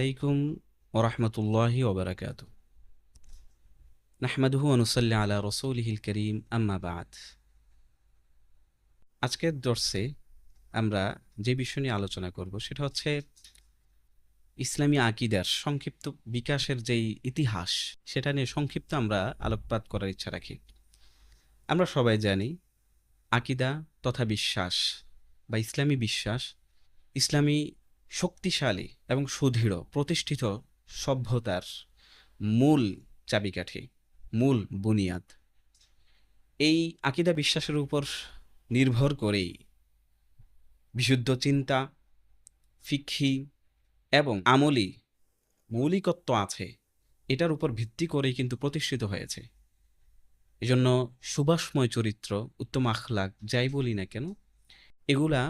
আলাইকুম ওরহমতুল্লাহি ওবরাকাতু। নাহমাদুহু ওয়া নুসাল্লি আলা রাসূলিহিল কারীম, আম্মা বা'দ। আজকের দর্সে আমরা যে বিষয় নিয়ে আলোচনা করব সেটা হচ্ছে ইসলামী আকীদার সংক্ষিপ্ত বিকাশের যেই ইতিহাস, সেটা নিয়ে সংক্ষিপ্ত আমরা আলোকপাত করার ইচ্ছা রাখি। আমরা সবাই জানি আকীদা তথা বিশ্বাস বা ইসলামী বিশ্বাস ইসলামী শক্তিশালী এবং সুদৃঢ় প্রতিষ্ঠিত সভ্যতার মূল চাবিকাঠি, মূল বুনিয়াদ। এই আকীদা বিশ্বাসের উপর নির্ভর করেই বিশুদ্ধ চিন্তা, ফিকহি এবং আমলি মৌলিকত্ব আছে, এটার উপর ভিত্তি করেই কিন্তু প্রতিষ্ঠিত হয়েছে। এজন্য সুবাসময় চরিত্র, উত্তম আখলাক যাই বলি না কেন, এগুলা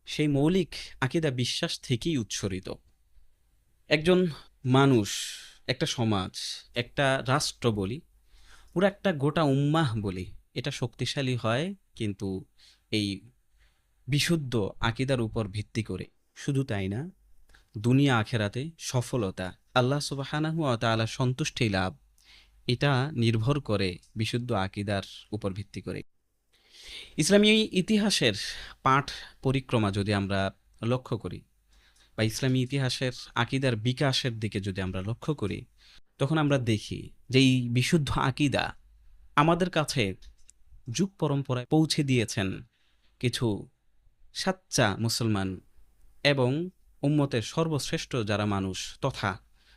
সেই মৌলিক আকীদা বিশ্বাস থেকেই উৎসরিত। একজন মানুষ, একটা সমাজ, একটা রাষ্ট্র বলি, পুরো একটা গোটা উম্মাহ বলি, এটা শক্তিশালী হয় কিন্তু এই বিশুদ্ধ আকীদার উপর ভিত্তি করে। শুধু তাই না, দুনিয়া আখেরাতে সফলতা, আল্লাহ সুবহানাহু ওয়া তাআলার সন্তুষ্টি লাভ, এটা নির্ভর করে বিশুদ্ধ আকীদার উপর ভিত্তি করে। ইসলামী ইতিহাসের পাঠ পরিক্রমা যদি আমরা লক্ষ্য করি, বা ইসলামী ইতিহাসের আকীদার বিকাশের দিকে যদি আমরা লক্ষ্য করি, তখন আমরা দেখি যে এই বিশুদ্ধ আকীদা আমাদের কাছে যুগ পরম্পরায় পৌঁছে দিয়েছেন কিছু সাচ্চা মুসলমান এবং উম্মতের সর্বশ্রেষ্ঠ যারা মানুষ তথা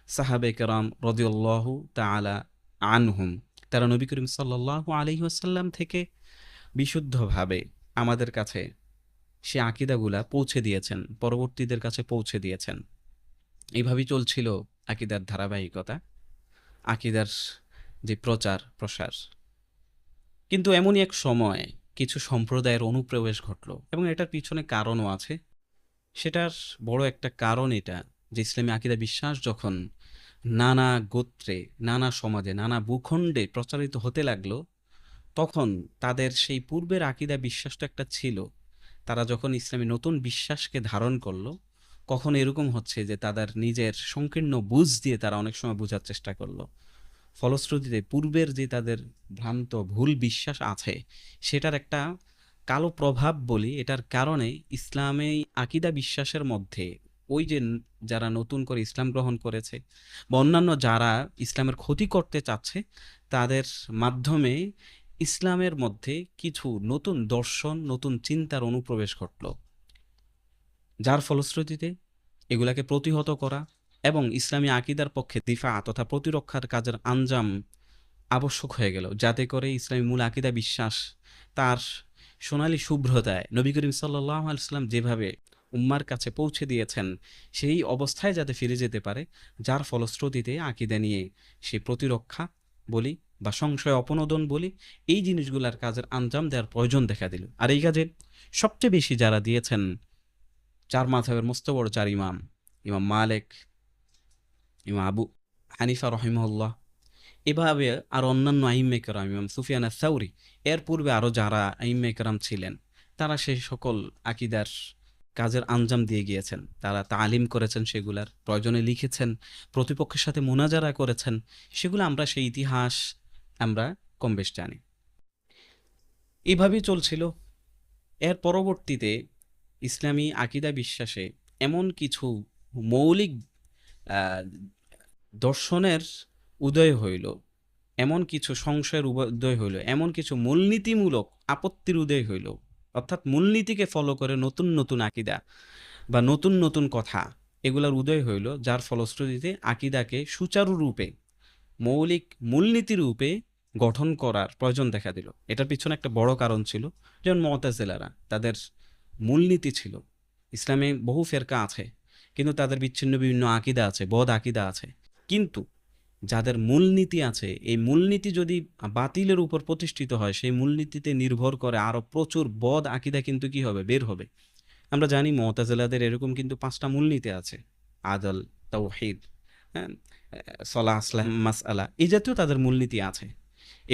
সাহাবে কেরাম রাদিয়াল্লাহু তাআলা আনহুম। তারা নবী করিম সাল্লাল্লাহু আলাইহি ওয়াসাল্লাম থেকে বিশুদ্ধভাবে আমাদের কাছে সে আকীদাগুলা পৌঁছে দিয়েছেন, পরবর্তীদের কাছে পৌঁছে দিয়েছেন। এইভাবেই চলছিল আকীদার ধারাবাহিকতা, আকীদার যে প্রচার প্রসার। কিন্তু এমনই এক সময় কিছু সম্প্রদায়ের অনুপ্রবেশ ঘটল এবং এটার পিছনে কারণও আছে। সেটার বড় একটা কারণ এটা যে ইসলামী আকীদা বিশ্বাস যখন নানা গোত্রে, নানা সমাজে, নানা ভূখণ্ডে প্রচারিত হতে লাগলো, তখন তাদের সেই পূর্বের আকীদা বিশ্বাস তো একটা ছিল, তারা যখন ইসলামী নতুন বিশ্বাসকে ধারণ করলো, কখন এরকম হচ্ছে যে তাদের নিজের সংকীর্ণ বুঝ দিয়ে তারা অনেক সময় বোঝার চেষ্টা করলো, ফলশ্রুতিতে পূর্বের যে তাদের ভ্রান্ত ভুল বিশ্বাস আছে সেটার একটা কালো প্রভাব বলি, এটার কারণে ইসলামে আকীদা বিশ্বাসের মধ্যে ওই যে যারা নতুন করে ইসলাম গ্রহণ করেছে বা অন্যান্য যারা ইসলামের ক্ষতি করতে চাচ্ছে, তাদের মাধ্যমে ইসলামের মধ্যে কিছু নতুন দর্শন, নতুন চিন্তার অনুপ্রবেশ ঘটল, যার ফলশ্রুতিতে এগুলাকে প্রতিহত করা এবং ইসলামী আকীদার পক্ষে দিফা তথা প্রতিরক্ষার কাজের আঞ্জাম আবশ্যক হয়ে গেল, যাতে করে ইসলামী মূল আকীদা বিশ্বাস তার সোনালী শুভ্রতায় নবী করিম সাল্লাল্লাহু আলাইহি ওয়াসাল্লাম যেভাবে উম্মার কাছে পৌঁছে দিয়েছেন সেই অবস্থায় যাতে ফিরে যেতে পারে, যার ফলশ্রুতিতে আকীদা নিয়ে সেই প্রতিরক্ষা বলি বা সংশয় অপনোদন বলি, এই জিনিসগুলার কাজের আঞ্জাম দেওয়ার প্রয়োজন দেখা দিল। আর এই কাজে সবচেয়ে বেশি যারা দিয়েছেন, চার মাযহাবের মস্ত বড় চার ইমাম, ইমাম মালিক, ইমাম আবু হানিফা রহিমাহুল্লাহ, এভাবে আর অন্যান্য আইম্মে কেরাম, ইমাম সুফিয়ান আস-সাউরি, এর পূর্বে আরও যারা আইম্মে কেরাম ছিলেন, তারা সেই সকল আকীদার কাজের আঞ্জাম দিয়ে গিয়েছেন। তারা তালিম করেছেন, সেগুলার প্রয়োজনে লিখেছেন, প্রতিপক্ষের সাথে মুনাজারা করেছেন, সেগুলো আমরা সেই ইতিহাস আমরা কম বেশ জানি। এভাবেই চলছিল। এর পরবর্তীতে ইসলামী আকীদা বিশ্বাসে এমন কিছু মৌলিক আহ, দর্শনের উদয় হইল, এমন কিছু সংশয়ের উদয় হইল, এমন কিছু মূলনীতিমূলক আপত্তির উদয় হইল, অর্থাৎ মূলনীতিকে ফলো করে নতুন নতুন আকীদা বা নতুন নতুন কথা, এগুলার উদয় হইল, যার ফলশ্রুতিতে আকীদাকে সুচারুরূপে মৌলিক মূলনীতি রূপে গঠন করার প্রয়োজন দেখা দিল। এটার পিছনে একটা বড় কারণ ছিল, যেমন মুতাজিলারা, তাদের মূলনীতি ছিল, ইসলামে বহু ফেরকা আছে কিন্তু তাদের বিচ্ছিন্ন বিভিন্ন আকীদা আছে, বদ আকীদা আছে, কিন্তু যাদের মূলনীতি আছে, এই মূলনীতি যদি বাতিলের উপর প্রতিষ্ঠিত হয়, সেই মূলনীতিতে নির্ভর করে আরো প্রচুর বদ আকীদা কিন্তু কি হবে, বের হবে। আমরা জানি মুতাজিলাদের এরকম কিন্তু 5টা মূলনীতি আছে: আদল, তাওহীদ, হ্যাঁ, সলাহ, আসলাম, মাসআলা, এই জাতীয় তাদের মূলনীতি আছে।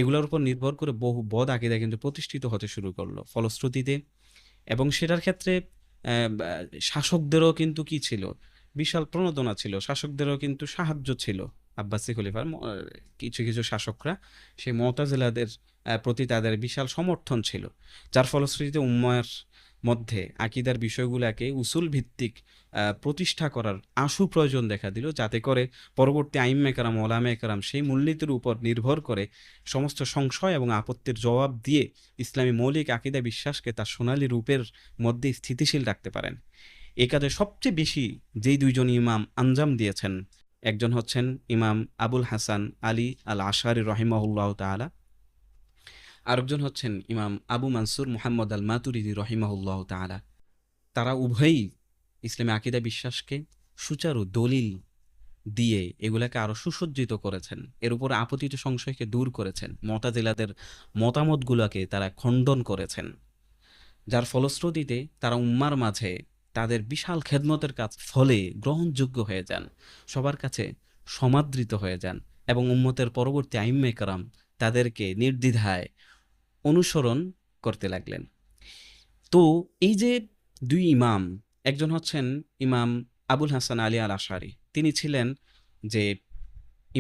এগুলোর উপর নির্ভর করে বহু বদ আকীদা কিন্তু প্রতিষ্ঠিত হতে শুরু করলো ফলশ্রুতিতে। এবং সেটার ক্ষেত্রে শাসকদেরও কিন্তু কি ছিল, বিশাল প্রণোদনা ছিল, শাসকদেরও কিন্তু সাহায্য ছিল। আব্বাসী খলিফার কিছু কিছু শাসকরা সেই মুতাজিলাদের প্রতি তাদের বিশাল সমর্থন ছিল, যার ফলশ্রুতিতে উম্মার মধ্যে আকীদার বিষয়গুলোকে উসুল ভিত্তিক প্রতিষ্ঠা করার আশু প্রয়োজন দেখা দিল, যাতে করে পরবর্তী আইম্মে কেরাম ওলামে কেরাম সেই মূলনীতির উপর নির্ভর করে সমস্ত সংশয় এবং আপত্তির জবাব দিয়ে ইসলামী মৌলিক আকীদা বিশ্বাসকে তার সোনালী রূপের মধ্যে স্থিতিশীল রাখতে পারেন। এ কাজে সবচেয়ে বেশি যেই দুইজন ইমাম আঞ্জাম দিয়েছেন, একজন হচ্ছেন ইমাম আবুল হাসান আলী আল আশারি রহিমাহুল্লাহ তাআলা, আরেকজন হচ্ছেন ইমাম আবু মানসুর মুহাম্মদ আল মাতুরিদি রহিমাহুল্লাহ তাআলা। তারা উভয়ই ইসলামী আকীদা বিশ্বাসকে সুচারু দলিল দিয়ে এগুলাকে আরো সুসজ্জিত করেছেন, এর উপর আপতিত সংশয়কে দূর করেছেন, মুতাজিলাদের মতামতগুলোকে তারা খণ্ডন করেছেন, যার ফলশ্রুতিতে তারা উম্মার মাঝে তাদের বিশাল খেদমতের কাজ ফলে গ্রহণযোগ্য হয়ে যান, সবার কাছে সমাদৃত হয়ে যান, এবং উম্মতের পরবর্তী আইম্মে কেরাম তাদেরকে নির্দ্বিধায় অনুসরণ করতে লাগলেন। তো এই যে দুই ইমাম, একজন হচ্ছেন ইমাম আবুল হাসান আলী আল আশারি, তিনি ছিলেন যে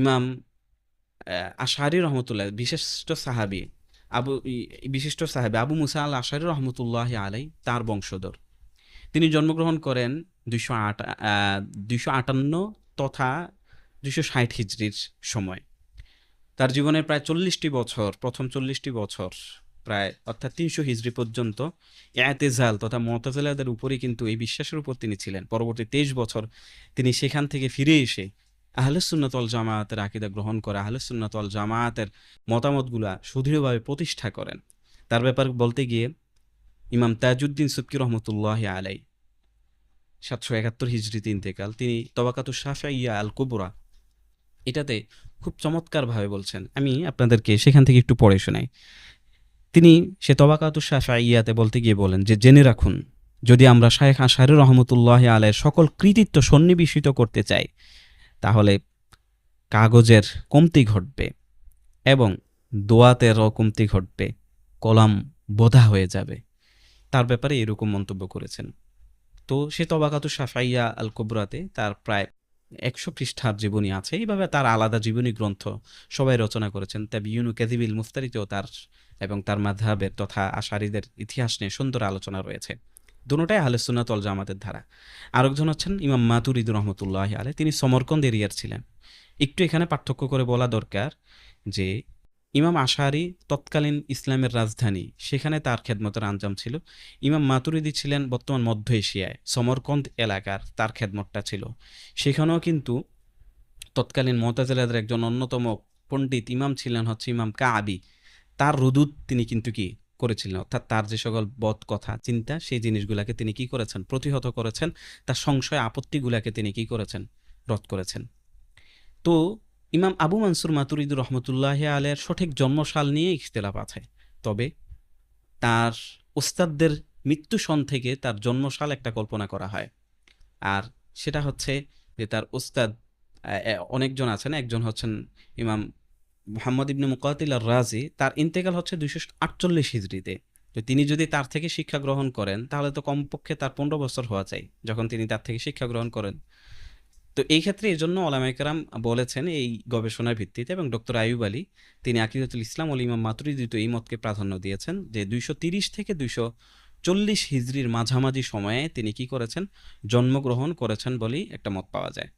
ইমাম আশারি রহমতুল্লাহ বিশিষ্ট সাহাবী, বিশিষ্ট সাহাবী আবু মুসা আল আশারি রহমতুল্লাহ আলাই, তার বংশধর। তিনি জন্মগ্রহণ করেন 258 তথা 260 হিজরির সময়। তার জীবনের প্রায় 40টি বছর, প্রথম 40টি বছর প্রায় অর্থাৎ 300 হিজরি পর্যন্ত ইআতেজাল তথা মুতাজিলাদের উপরই কিন্তু এই বিশ্বাসের উপর তিনি ছিলেন। পরবর্তী 23 বছর তিনি সেখান থেকে ফিরে এসে আহলুস সুন্নাত ওয়াল জামায়াতের আকীদা গ্রহণ করে আহলুস সুন্নাত ওয়াল জামায়াতের মতামতগুলা সুদৃঢ়ভাবে প্রতিষ্ঠা করেন। তার ব্যাপারে বলতে গিয়ে ইমাম তাজউদ্দিন সুবকি রহমতুল্লাহ আলাই 771 হিজরিতে ইন্তেকাল। তিনি তবাকাতুশ শাফিইয়া আল কুবরা এটাতে খুব চমৎকারভাবে বলছেন, আমি আপনাদেরকে সেখান থেকে একটু পড়ে শোনাই। তিনি সে তবাকাতুশ শাফিইয়াতে বলতে গিয়ে বলেন যে, জেনে রাখুন, যদি আমরা শায়খ আশআরী রহমতুল্লাহ আলাইহির সকল কৃতিত্ব সন্নিবেশিত করতে চাই, তাহলে কাগজের কমতি ঘটবে এবং দোয়াতেরও কমতি ঘটবে, কলাম বোধা হয়ে যাবে। তার ব্যাপারে এরকম মন্তব্য করেছেন। তো সে তবাকাতুশ শাফিইয়া আল কুবরাতে তার প্রায় 100 পৃষ্ঠার জীবনী আছে। এইভাবে তার আলাদা জীবনী গ্রন্থ সবাই রচনা করেছেন। তাবিয়ুনু কাযিবিল মুফতারিতেও তার এবং তার মাযহাবের তথা আশারীদের ইতিহাস নিয়ে সুন্দর আলোচনা রয়েছে। দুটোটাই আহলে সুন্নাত ওয়াল জামাতের ধারা। আরেকজন হচ্ছেন ইমাম মাতুরিদি রহমতুল্লাহ আলাইহি, তিনি সমরকন্দ এরিয়ার ছিলেন। একটু এখানে পার্থক্য করে বলা দরকার যে ইমাম আশারি তৎকালীন ইসলামের রাজধানী, সেখানে তার খেদমতের আঞ্জাম ছিল। ইমাম মাতুরিদি ছিলেন বর্তমান মধ্য এশিয়ায় সমরকন্দ এলাকার, তার খেদমতটা ছিল সেখানেও। কিন্তু তৎকালীন মুতাজিলাদের একজন অন্যতম পণ্ডিত ইমাম ছিলেন হচ্ছে ইমাম কাবি, তার রুদুদ তিনি কিন্তু কি করেছিলেন, অর্থাৎ তার যে সকল বদ কথা চিন্তা সেই জিনিসগুলাকে তিনি কি করেছেন, প্রতিহত করেছেন, তার সংশয় আপত্তিগুলাকে তিনি কি করেছেন, রদ করেছেন। তো ইমাম আবু মানসুর মাতুরিদি রহমতুল্লাহ আলাইহির সঠিক জন্মসাল নিয়ে ইখতিলাফ আছে, তবে তার উস্তাদদের মৃত্যু সন থেকে তার জন্মসাল একটা কল্পনা করা হয়। আর সেটা হচ্ছে যে তার উস্তাদ অনেকজন আছেন, একজন হচ্ছেন ইমাম মুহাম্মদ ইবনে মুকাতিল আর রাজি, তার ইন্তেকাল হচ্ছে 248 হিজরিতে। তো তিনি যদি তার থেকে শিক্ষা গ্রহণ করেন তাহলে তো কমপক্ষে তার 15 বছর হওয়া চাই যখন তিনি তার থেকে শিক্ষা গ্রহণ করেন। তো এই ক্ষেত্রে এই জন্য ওলামায়ে কেরাম বলেছেন এই গবেষণার ভিত্তিতে, এবং ডক্টর আইয়ুব আলী তিনি আকিদাতুল ইসলাম ওয়াল ইমাম মাতুরিদি এই মতকে প্রাধান্য দিয়েছেন যে 230 থেকে 240 হিজরির মাঝামাঝি সময়ে তিনি কি করেছেন, জন্মগ্রহণ করেছেন বলেই একটা মত পাওয়া যায়।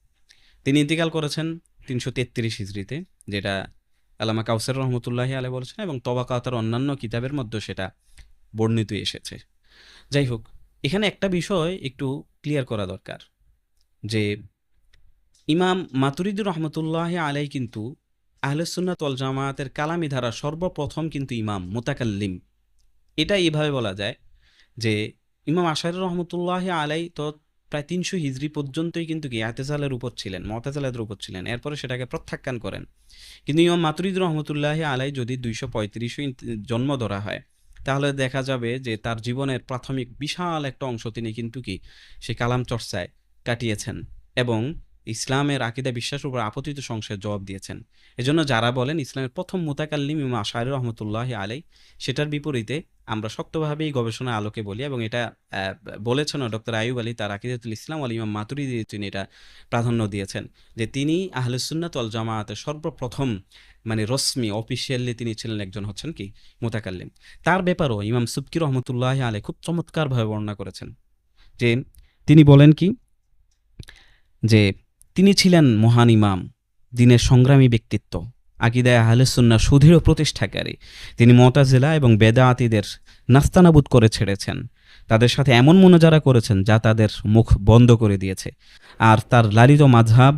তিনি ইন্তিকাল করেছেন 333 হিজরিতে, যেটা আল্লামা কাউসার রহমতুল্লাহি আলাইহি বলেছেন, এবং তবাকাতের অন্যান্য কিতাবের মধ্যে সেটা বর্ণিত এসেছে। যাই হোক, এখানে একটা বিষয় একটু ক্লিয়ার করা দরকার যে ইমাম মাতুরিদি রহমতুল্লাহ আলাইহি কিন্তু আহলে সুন্নাত ওয়াল জামায়াতের কালামি ধারা সর্বপ্রথম কিন্তু ইমাম মুতাকাল্লিম। এটা এইভাবে বলা যায় যে ইমাম আশআরী রহমতুল্লাহ আলাইহি তো প্রায় 300 হিজরি পর্যন্তই কিন্তু কি ইআতেজালের উপর ছিলেন, মুতাজিলাদের উপর ছিলেন, এরপরে সেটাকে প্রত্যাখ্যান করেন। কিন্তু ইমাম মাতুরিদি রহমতুল্লাহ আলাইহি যদি 235 জন্ম ধরা হয়, তাহলে দেখা যাবে যে তার জীবনের প্রাথমিক বিশাল একটা অংশ তিনি কিন্তু কি সে কালাম চর্চায় কাটিয়েছেন, এবং ইসলামের আকীদা বিশ্বাসের উপর আপতিত সংশয়ের জবাব দিয়েছেন। এজন্য যারা বলেন ইসলামের প্রথম মুতাকাল্লিম ইমাম আশআরী রহমতুল্লাহি আলাইহি, সেটার বিপরীতে আমরা শক্তভাবে এই গবেষণার আলোকে বলি, এবং এটা বলেছেনও ডক্টর আইয়ুব আলী তার আকিদাতুল ইসলাম ওয়াল ইমাম মাতুরিদি, তিনি এটা প্রাধান্য দিয়েছেন যে তিনি আহলুস সুন্নাত ওয়াল জামায়াতের সর্বপ্রথম মানে রসমি অফিসিয়ালি তিনি ছিলেন একজন হচ্ছেন কি মুতাকাল্লিম। তার ব্যাপারেও ইমাম সুবকি রহমতুল্লাহি আলাইহি খুব চমৎকারভাবে বর্ণনা করেছেন যে তিনি বলেন কি, যে তিনি ছিলেন মহান ইমাম, দ্বীনের সংগ্রামী ব্যক্তিত্ব, আকীদায়ে আহলে সুন্নাহ সুদৃঢ় প্রতিষ্ঠাকারী। তিনি মুতাজিলা এবং বেদাতীদের নাস্তানাবুদ করে ছেড়েছেন, তাদের সাথে এমন মুনাজারা করেছেন যা তাদের মুখ বন্ধ করে দিয়েছে। আর তার লালিত মাযহাব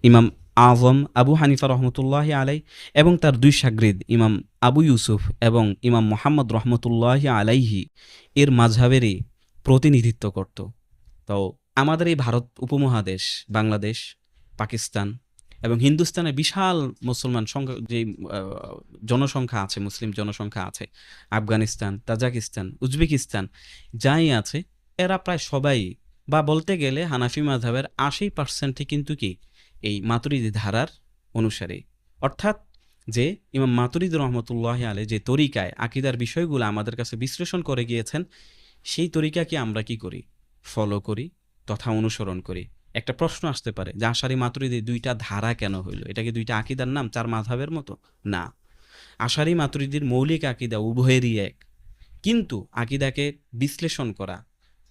ইমাম আযম আবু হানিফা রহমতুল্লাহি আলাইহি এবং তার দুই শাগরিদ ইমাম আবু ইউসুফ এবং ইমাম মুহাম্মদ রহমতুল্লাহি আলাইহি এর মাযহাবেরই প্রতিনিধিত্ব করত। তো আমাদের এই ভারত উপমহাদেশ, বাংলাদেশ, পাকিস্তান এবং হিন্দুস্তানের বিশাল মুসলমান সংখ্যা যে জনসংখ্যা আছে, মুসলিম জনসংখ্যা আছে, আফগানিস্তান, তাজিকিস্তান, উজবেকিস্তান যাই আছে, এরা প্রায় সবাই বা বলতে গেলে হানাফি মাযহাবের ৮০% কিন্তু কি এই মাতুরিদি ধারার অনুসারী। অর্থাৎ যে ইমাম মাতুরিদি রহমতুল্লাহি আলাইহি যে তরিকায় আকীদার বিষয়গুলো আমাদের কাছে বিশ্লেষণ করে গিয়েছেন, সেই তরিকাকে আমরা কি করি, ফলো করি তথা অনুসরণ করি। একটা প্রশ্ন আসতে পারে যে আশারি মাতুরিদি দুইটা ধারা কেন হইল? এটা কি দুইটা আকীদার নাম, চার মাযহাবের মতো? না, আশারি মাতুরিদির মৌলিক আকীদা উভয়েরই এক, কিন্তু আকীদাকে বিশ্লেষণ করা,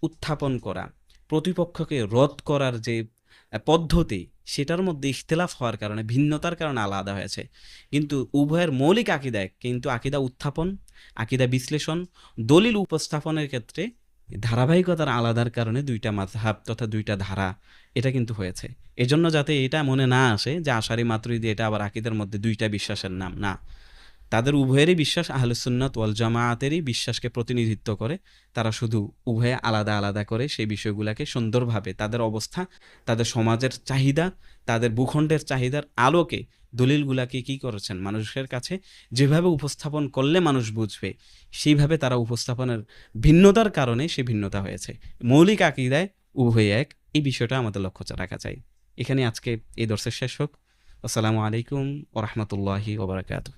উত্থাপন করা, প্রতিপক্ষকে রদ করার যে পদ্ধতি, সেটার মধ্যে ইখতিলাফ হওয়ার কারণে, ভিন্নতার কারণে আলাদা হয়েছে। কিন্তু উভয়ের মৌলিক আকীদা এক, কিন্তু আকীদা উত্থাপন, আকীদা বিশ্লেষণ, দলিল উপস্থাপনের ক্ষেত্রে ধারাবাহিকতার আলাদার কারণে দুইটা মাযহাব তথা দুইটা ধারা এটা কিন্তু হয়েছে। এজন্য যাতে এটা মনে না আসে যে আশারি মাতুরিদি এটা আবার আকীদার মধ্যে দুইটা বিশ্বাসের নাম, না, তাদের উভয়েরই বিশ্বাস আহলুস সুন্নাত ওয়াল জামায়াতেরই বিশ্বাসকে প্রতিনিধিত্ব করে। তারা শুধু উভয়ে আলাদা আলাদা করে সেই বিষয়গুলোকে সুন্দরভাবে তাদের অবস্থা, তাদের সমাজের চাহিদা, তাদের ভূখণ্ডের চাহিদার আলোকে দলিলগুলাকে কি করেছেন মানুষের কাছে যেভাবে উপস্থাপন করলে মানুষ বুঝবে, সেইভাবে তারা উপস্থাপনের ভিন্নতার কারণে সে ভিন্নতা হয়েছে। মৌলিক আকীদায় উভয়ে এক, এই বিষয়টা আমাদের লক্ষ্য রাখা চাই। এখানে আজকে এই দর্শের শেষ হোক। আসসালামু আলাইকুম ওয়া রাহমাতুল্লাহি ওয়া বারাকাতুহু।